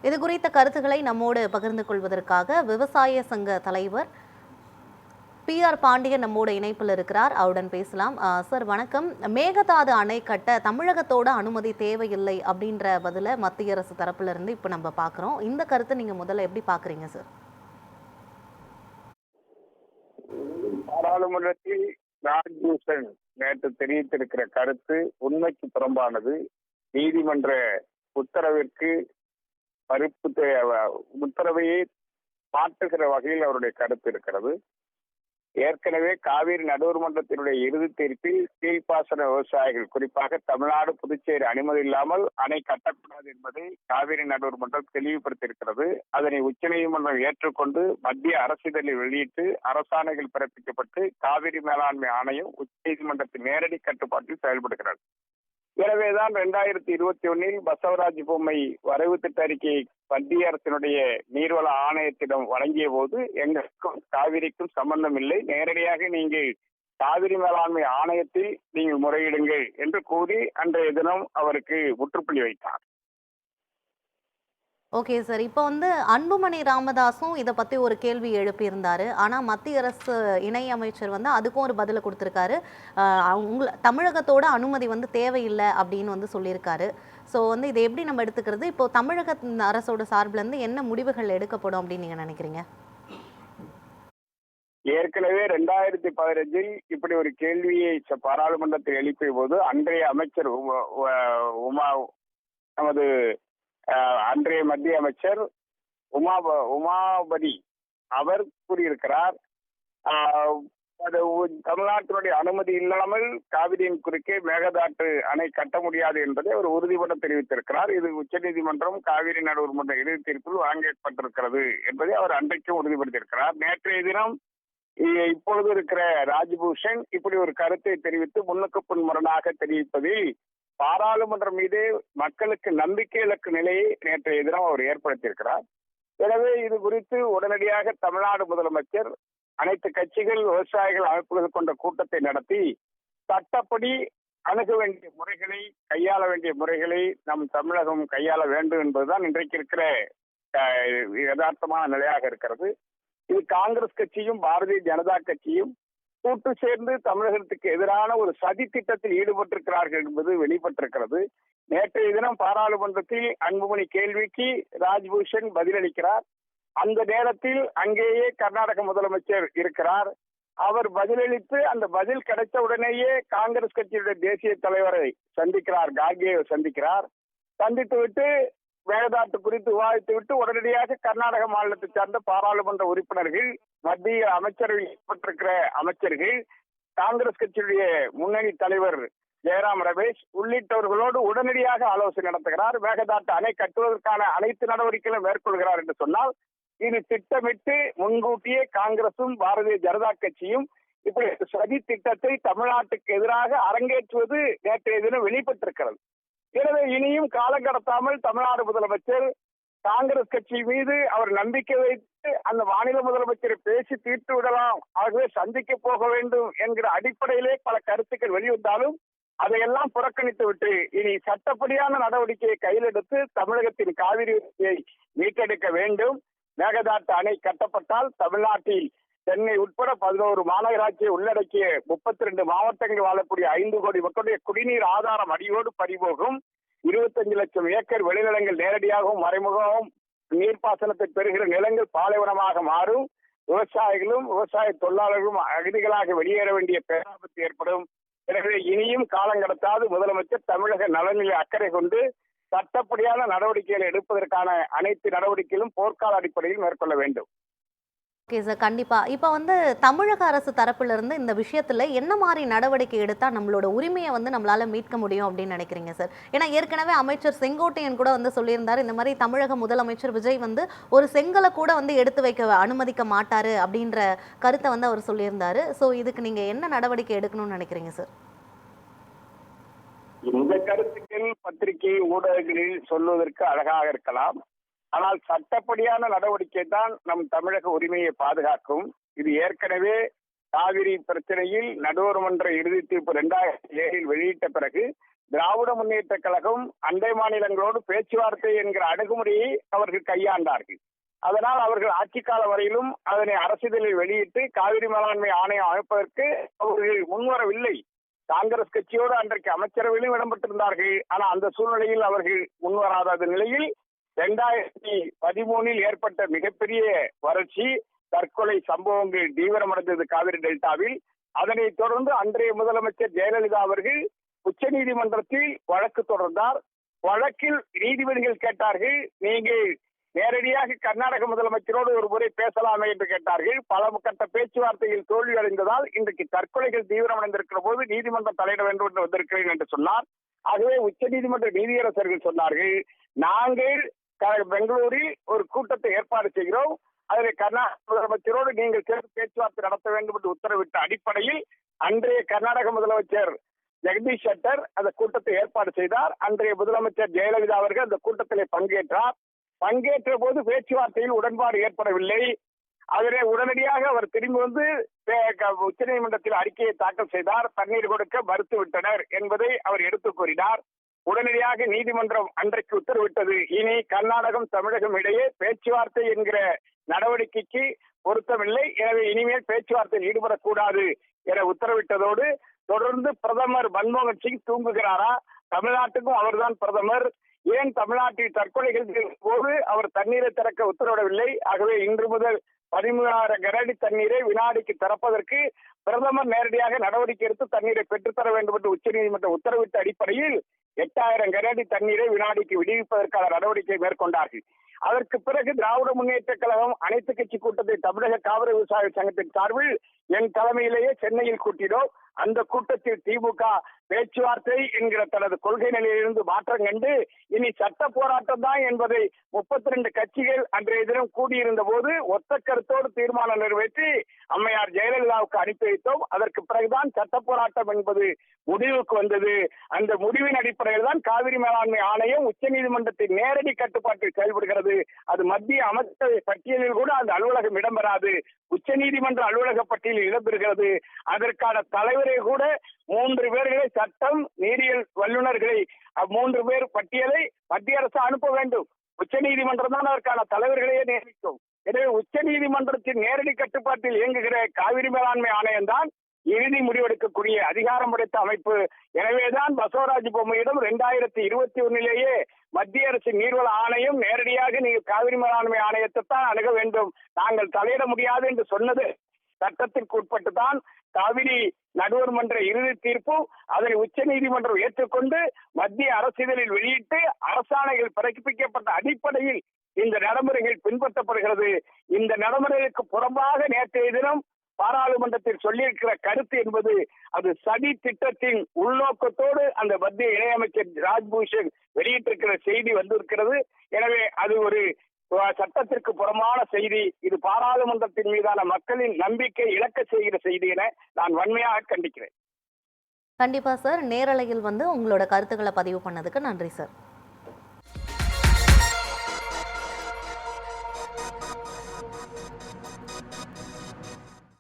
இது குறித்த கருத்துக்களை நம்மோடு பகிர்ந்து கொள்வதற்காக விவசாய சங்க தலைவர் PR பாண்டியன் நம்மோட இணைப்பில் இருக்கிறார். அவருடன் பேசலாம். சார் வணக்கம். மேகதாது அணை கட்ட தமிழகத்தோட அனுமதி தேவையில்லை அப்படின்ற பதில மத்திய அரசு தரப்புல இருந்து இப்ப நம்ம பாக்குறோம். இந்த கருத்தை நீங்க முதல்ல எப்படி பாக்குறீங்க சார்? பாராளுமன்றத்தில் ராஜ்பூஷன் நேற்று தெரிவித்திருக்கிற கருத்து உண்மைக்கு புறம்பானது. நீதிமன்ற உத்தரவிற்கு உத்தரவையே மாற்றுகிற வகையில் அவருடைய கருத்து இருக்கிறது. ஏற்கனவே காவிரி நடுவர் மன்றத்தினுடைய இறுதி தீர்ப்பில் கீழ்ப்பாசன விவசாயிகள், குறிப்பாக தமிழ்நாடு புதுச்சேரி அனுமதி இல்லாமல் அணை கட்டக்கூடாது என்பதை காவிரி நடுவர் மன்றம் தெளிவுபடுத்தியிருக்கிறது. அதனை உச்சநீதிமன்றம் ஏற்றுக்கொண்டு மத்திய அரசிதழில் வெளியிட்டு அரசாணைகள் பிறப்பிக்கப்பட்டு காவிரி மேலாண்மை ஆணையம் உச்சநீதிமன்றத்தின் நேரடி கட்டுப்பாட்டில் செயல்படுகிறது. எனவேதான் 2021 பசவராஜ் பொம்மை வரைவு திட்ட அறிக்கையை மத்திய அரசினுடைய நீர்வள ஆணையத்திடம் வழங்கிய போது எங்களுக்கும் காவிரிக்கும் சம்பந்தம் இல்லை, நேரடியாக நீங்கள் காவிரி மேலாண்மை ஆணையத்தில் நீங்கள் முறையிடுங்கள் என்று கூறி அன்றைய தினம் அவருக்கு முற்றுப்புள்ளி வைத்தார். Okay sir. இப்போ அன்புமணி ராமதாஸும் இதை பற்றி ஒரு கேள்வி எழுப்பியிருந்தாரு. ஆனால் மத்திய அரசு இணை அமைச்சர் அதுக்கும் ஒரு பதிலை கொடுத்துருக்காரு. தமிழகத்தோட அனுமதி தேவையில்லை அப்படின்னு சொல்லியிருக்காரு. ஸோ இதை எப்படி நம்ம எடுத்துக்கிறது? இப்போ தமிழக அரசோட சார்பிலேருந்து என்ன முடிவுகள் எடுக்கப்படும் அப்படின்னு நீங்கள் நினைக்கிறீங்க? ஏற்கனவே 2015 இப்படி ஒரு கேள்வியை பாராளுமன்றத்தில் எழுப்பிய போது அன்றைய அமைச்சர் நமது அன்றைய மத்திய அமைச்சர் உமாபதி அவர் கூறியிருக்கிறார், தமிழ்நாட்டினுடைய அனுமதி இல்லாமல் காவிரியின் குறுக்கே மேகதாட்டு அணை கட்ட முடியாது என்பதை அவர் உறுதிபட தெரிவித்திருக்கிறார். இது உச்சநீதிமன்றம் காவிரி நடுவர் மன்ற இறுதி தீர்ப்பில் வழங்கப்பட்டிருக்கிறது என்பதை அவர் அன்றைக்கும் உறுதிப்படுத்தியிருக்கிறார். நேற்றைய தினம் இப்பொழுது இருக்கிற ராஜ்பூஷன் இப்படி ஒரு கருத்தை தெரிவித்து முன்னுக்கு பின் முரணாக தெரிவிப்பதில் பாராளுமன்றம் மீது மக்களுக்கு நம்பிக்கை இழக்கும் நிலையை நேற்றைய தினம் அவர் ஏற்படுத்தியிருக்கிறார். எனவே இது குறித்து உடனடியாக தமிழ்நாடு முதலமைச்சர் அனைத்து கட்சிகள், விவசாயிகள் அமைப்புகள் கொண்ட கூட்டத்தை நடத்தி சட்டப்படி அணுக வேண்டிய முறைகளை, கையாள வேண்டிய முறைகளை நம் தமிழகம் கையாள வேண்டும் என்பதுதான் இன்றைக்கு இருக்கிற யதார்த்தமான நிலையாக இருக்கிறது. இது காங்கிரஸ் கட்சியும் பாரதிய ஜனதா கட்சியும் கூட்டு சேர்ந்து தமிழகத்துக்கு எதிரான ஒரு சதி திட்டத்தில் ஈடுபட்டிருக்கிறார்கள் என்பது வெளிப்பட்டிருக்கிறது. நேற்றைய தினம் பாராளுமன்றத்தில் அன்புமணி கேள்விக்கு ராஜ்பூஷன் பதிலளிக்கிறார். அந்த நேரத்தில் அங்கேயே கர்நாடக முதலமைச்சர் இருக்கிறார். அவர் பதிலளித்து அந்த பதில் கிடைத்த உடனேயே காங்கிரஸ் கட்சியுடைய தேசிய தலைவரை சந்திக்கிறார், கார்கேவை சந்திக்கிறார். சந்தித்துவிட்டு மேகதாட்டு குறித்து விவாதித்துவிட்டு உடனடியாக கர்நாடக மாநிலத்தை சார்ந்த பாராளுமன்ற உறுப்பினர்கள், மத்திய அமைச்சரவையில் ஏற்பட்டிருக்கிற அமைச்சர்கள், காங்கிரஸ் கட்சியுடைய முன்னணி தலைவர் ஜெயராம் ரமேஷ் உள்ளிட்டவர்களோடு உடனடியாக ஆலோசனை நடத்துகிறார். மேகதாட்டு அணை கட்டுவதற்கான அனைத்து நடவடிக்கைகளும் மேற்கொள்கிறார் என்று சொன்னால், இது திட்டமிட்டு முன்கூட்டியே காங்கிரசும் பாரதிய ஜனதா கட்சியும் இப்படி சதி திட்டத்தை தமிழ்நாட்டுக்கு எதிராக அரங்கேற்றுவது நேற்றைய தினம் வெளிப்பட்டிருக்கிறது. எனவே இனியும் காலம் கடத்தாமல் தமிழ்நாடு முதலமைச்சர் காங்கிரஸ் கட்சி மீது அவர் நம்பிக்கை வைத்து அந்த மாநில முதலமைச்சரை பேசி தீர்த்து விடலாம், ஆகவே சந்திக்க போக வேண்டும் என்கிற அடிப்படையிலே பல கருத்துக்கள் வெளிவந்தாலும் அதையெல்லாம் புறக்கணித்து விட்டு இனி சட்டப்படியான நடவடிக்கையை கையில் எடுத்து தமிழகத்தின் காவிரியை மீட்டெடுக்க வேண்டும். மேகதாட்டு அணை கட்டப்பட்டால் தமிழ்நாட்டில் சென்னை உட்பட 11 மாநகராட்சியை உள்ளடக்கிய 32 மாவட்டங்கள் வாழக்கூடிய 5 கோடி மக்களுடைய குடிநீர் ஆதாரம் அடியோடு பறிபோகும். 25 லட்சம் ஏக்கர் விளைநிலங்கள் நேரடியாகவும் மறைமுகமாகவும் நீர்ப்பாசனத்தை பெறுகிற நிலங்கள் பாலைவனமாக மாறும். விவசாயிகளும் விவசாய தொழிலாளர்களும் அகதிகளாக வெளியேற வேண்டிய பேராபத்து ஏற்படும். எனவே இனியும் காலம் கடத்தாது முதலமைச்சர் தமிழக நலனில் அக்கறை கொண்டு சட்டப்படியான நடவடிக்கைகளை எடுப்பதற்கான அனைத்து நடவடிக்கைகளும் போர்க்கால அடிப்படையில் மேற்கொள்ள வேண்டும். ஓகே சார், கண்டிப்பா. இப்போ தமிழக அரசு தரப்புல இருந்து இந்த விஷயத்துல என்ன மாதிரி நடவடிக்கை எடுத்தா நம்மளோட உரிமையை நம்மளால மீட்க முடியும் அப்படின்னு நினைக்கிறீங்க சார்? ஏன்னா ஏற்கனவே அமைச்சர் செங்கோட்டையன் கூட சொல்லியிருந்தாரு, இந்த மாதிரி தமிழக முதலமைச்சர் விஜய் ஒரு செங்கலை கூட எடுத்து வைக்க அனுமதிக்க மாட்டாரு அப்படின்ற கருத்தை அவர் சொல்லியிருந்தாரு. ஸோ இதுக்கு நீங்க என்ன நடவடிக்கை எடுக்கணும்னு நினைக்கிறீங்க சார்? இந்த கருத்துக்கள் பத்திரிகை ஊடகங்களில் சொல்வதற்கு அழகாக இருக்கலாம், ஆனால் சட்டப்படியான நடவடிக்கை தான் நம் தமிழக உரிமையை பாதுகாக்கும். இது ஏற்கனவே காவிரி பிரச்சனையில் நடுவர் மன்ற இறுதி தீர்ப்பு 2007 வெளியிட்ட பிறகு திராவிட முன்னேற்ற கழகம் அண்டை மாநிலங்களோடு பேச்சுவார்த்தை என்கிற அணுகுமுறையை அவர்கள் கையாண்டார்கள். அதனால் அவர்கள் ஆட்சி கால வரையிலும் அதனை அரசிதழில் வெளியிட்டு காவிரி மேலாண்மை ஆணையம் அமைப்பதற்கு அவர்கள் முன்வரவில்லை. காங்கிரஸ் கட்சியோடு அன்றைக்கு அமைச்சரவையிலும் இடம்பெற்றிருந்தார்கள். ஆனால் அந்த சூழ்நிலையில் அவர்கள் முன்வராத நிலையில் 2013 ஏற்பட்ட மிகப்பெரிய வறட்சி, தற்கொலை சம்பவங்கள் தீவிரமடைந்தது காவிரி டெல்டாவில். அதனைத் தொடர்ந்து அன்றைய முதலமைச்சர் ஜெயலலிதா அவர்கள் உச்ச நீதிமன்றத்தில் வழக்கு தொடர்ந்தார். வழக்கில் நீதிபதிகள் கேட்டார்கள், நீங்கள் நேரடியாக கர்நாடக முதலமைச்சரோடு ஒரு முறை பேசலாமே என்று கேட்டார்கள். பல கட்ட பேச்சுவார்த்தையில் தோல்வி அடைந்ததால் இன்றைக்கு தற்கொலைகள் தீவிரமடைந்திருக்கிற போது நீதிமன்றம் தலையிட வேண்டும் என்று வந்திருக்கிறேன் என்று சொன்னார். ஆகவே உச்ச நீதிமன்ற நீதியரசர்கள் சொன்னார்கள், நாங்கள் பெங்களூரில் ஒரு கூட்டத்தை ஏற்பாடு செய்கிறோம், அதில் கர்நாடக முதலமைச்சரோடு நீங்கள் சேர்ந்து பேச்சுவார்த்தை நடத்த வேண்டும் என்று உத்தரவிட்ட அடிப்படையில் அன்றைய கர்நாடக முதலமைச்சர் ஜெகதீஷ் ஷெட்டர் அந்த கூட்டத்தை ஏற்பாடு செய்தார். அன்றைய முதலமைச்சர் ஜெயலலிதா அவர்கள் அந்த கூட்டத்தில் பங்கேற்றார். பங்கேற்ற போது பேச்சுவார்த்தையில் உடன்பாடு ஏற்படவில்லை. அதிலே உடனடியாக அவர் திரும்பி வந்து உச்ச நீதிமன்றத்தில் அறிக்கையை தாக்கல் செய்தார். தண்ணீர் கொடுக்க மறுத்து விட்டனர் என்பதை அவர் எடுத்துக் கூறினார். உடனடியாக நீதிமன்றம் அன்றைக்கு உத்தரவிட்டது, இனி கர்நாடகம் தமிழகம் இடையே பேச்சுவார்த்தை என்கிற நடவடிக்கைக்கு பொருத்தமில்லை, எனவே இனிமேல் பேச்சுவார்த்தையில் ஈடுபடக்கூடாது என உத்தரவிட்டதோடு தொடர்ந்து பிரதமர் மன்மோகன் சிங் தூங்குகிறாரா? தமிழ்நாட்டுக்கும் அவர்தான் பிரதமர். ஏன் தமிழ்நாட்டில் தற்கொலைகள் போது அவர் தண்ணீரை திறக்க உத்தரவிடவில்லை? ஆகவே இன்று முதல் 13,000 கனஅடி தண்ணீரை வினாடிக்கு திறப்பதற்கு பிரதமர் நேரடியாக நடவடிக்கை எடுத்து தண்ணீரை பெற்றுத்தர வேண்டும் என்று உச்சநீதிமன்றம் உத்தரவிட்ட அடிப்படையில் 8,000 கனஅடி தண்ணீரை வினாடிக்கு விடுவிப்பதற்கான நடவடிக்கை மேற்கொண்டார்கள். அதற்கு பிறகு திராவிட முன்னேற்ற கழகம் அனைத்து கட்சி கூட்டத்தை தமிழக காவிரி விவசாய சங்கத்தின் சார்பில் என் தலைமையிலேயே சென்னையில் கூட்டினோம். அந்த கூட்டத்தில் திமுக பேச்சுவார்த்தை என்கிற தனது கொள்கை நிலையிலிருந்து மாற்றம் கண்டு இனி சட்ட போராட்டம் தான் என்பதை 32 கட்சிகள் அன்றைய தினம் கூடியிருந்த போது ஒத்த கருத்தோடு தீர்மானம் நிறைவேற்றி அம்மையார் ஜெயலலிதாவுக்கு அனுப்பி வைத்தோம். அதற்கு பிறகுதான் சட்ட போராட்டம் என்பது முடிவுக்கு வந்தது. அந்த முடிவின் அடிப்படையில் தான் காவிரி மேலாண்மை ஆணையம் உச்சநீதிமன்றத்தின் நேரடி கட்டுப்பாட்டில் செயல்படுகிறது. அது மத்திய அமைச்சரவை பட்டியலில் கூட அந்த அலுவலகம் இடம்பெறாது, உச்சநீதிமன்ற அலுவலக பட்டியலில் இடம்பெறுகிறது. அதற்கான தலைவரை கூட 3 பேர்களை சட்டம் நீதியியல் வல்லுநர்களை 3 பேர் பட்டியலை மத்திய அரசு அனுப்ப வேண்டும். உச்ச நீதிமன்றம் தான் அதற்கான தலைவர்களையே நியமிக்கும். எனவே உச்ச நீதிமன்றத்தின் நேரடி கட்டுப்பாட்டில் இயங்குகிற காவிரி மேலாண்மை ஆணையம் தான் இறுதி முடிவெடுக்கக்கூடிய அதிகாரம் படைத்த அமைப்பு. எனவேதான் பசவராஜ் பொம்மையிடம் 2021 மத்திய அரசின் நீர்வள ஆணையம் நேரடியாக நீங்கள் காவிரி மேலாண்மை ஆணையத்தை தான் அணுக வேண்டும், நாங்கள் தலையிட முடியாது என்று சொன்னது. சட்டத்திற்கு உட்பட்டு தான் காவிரி நடுவர் மன்ற இறுதி தீர்ப்பு அதனை உச்ச நீதிமன்றம் ஏற்றுக்கொண்டு மத்திய அரசிதழில் வெளியிட்டு அரசாணைகள் பிறப்பிக்கப்பட்ட அடிப்படையில் இந்த நடைமுறைகள் பின்பற்றப்படுகிறது. இந்த நடைமுறைகளுக்கு புறம்பாக நேற்றைய தினம் பாராளுமன்றத்தில் சொல்லியிருக்கிற கருத்து என்பது அது சதி திட்டத்தின் உள்நோக்கத்தோடு அந்த மத்திய இணையமைச்சர் ராஜ்பூஷன் வெளியிட்டிருக்கிற செய்தி வந்திருக்கிறது. எனவே அது ஒரு சட்டத்திற்கு புறமான செய்தி. இது பாராளுமன்றத்தின் மீதான மக்களின் நம்பிக்கை இழக்க செய்கிற செய்தி என நான் வன்மையாக கண்டிக்கிறேன். கண்டிப்பா சார், நேரலையில் வந்து உங்களோட கருத்துக்களை பதிவு பண்ணதுக்கு நன்றி சார்.